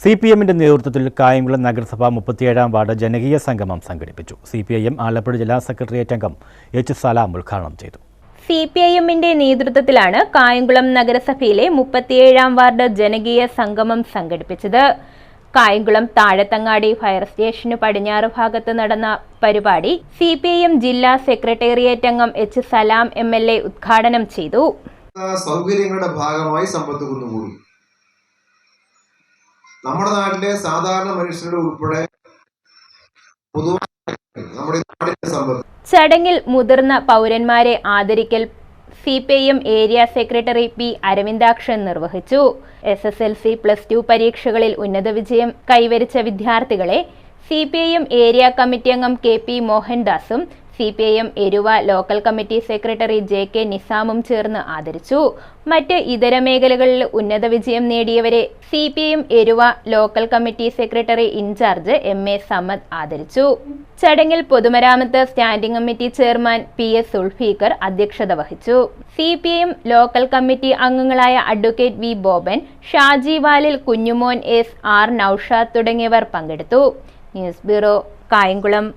CPM-ന്റെ നേതൃത്വത്തിൽ കായംകുളം നഗരസഭ 37-ാം വാർഡ് ജനകീയ സംഗമം സംഘടിപ്പിച്ചു. CPIM ആലപ്പുഴ ജില്ലാ സെക്രട്ടേറിയറ്റ് അംഗം H. സലാം ഉദ്ഘാടനം ചെയ്തു. CPIM-ന്റെ നേതൃത്വത്തിലാണ് കായംകുളം നഗരസഭയിലെ 37-ാം വാർഡ് ജനകീയ സംഗമം സംഘടിപ്പിച്ചത്. കായംകുളം താഴത്തങ്ങാടി ഫയർ സ്റ്റേഷന് പടിഞ്ഞാറ് ഭാഗത്ത് നടന്ന പരിപാടി CPIM ജില്ലാ സെക്രട്ടേറിയറ്റ് അംഗം H. സലാം MLA ഉദ്ഘാടനം ചെയ്തു. സൗകര്യങ്ങളുടെ ഭാഗമായി സമ്പത്ത് കുന്നുകൂടി. നമ്മുടെ നാട്ടിലെ സാധാരണ മനുഷ്യരുടെ ഉൾപ്പെടെ നമ്മുടെ നാടിന്റെ സമ്പത്ത്. ചടങ്ങിൽ മുതിർന്ന പൗരന്മാരെ ആദരിക്കൽ CPIM area secretary P. Aravindakshan നിർവഹിച്ചു. SSLC +2 പരീക്ഷകളിൽ ഉന്നത വിജയം കൈവരിച്ച വിദ്യാർത്ഥികളെ CPIM ഏരിയ കമ്മിറ്റി അംഗം KP മോഹൻദാസും CPIM Eruva local committee secretary JK നിസാമും ചേർന്ന് ആദരിച്ചു. മറ്റ് ഇതര മേഖലകളിൽ ഉന്നത വിജയം നേടിയവരെ CPIM Eruva local committee secretary incharge MA Samad ആദരിച്ചു. ചടങ്ങിൽ പൊതുമരാമത്ത് standing committee chairman PS Zulfikar അധ്യക്ഷത വഹിച്ചു. CPIM ലോക്കൽ കമ്മിറ്റി അംഗങ്ങളായ advocate V. Boban, Shaji Valil, Kunjumon S. R. Naushad തുടങ്ങിയവർ പങ്കെടുത്തു. News bureau, Kayamkulam.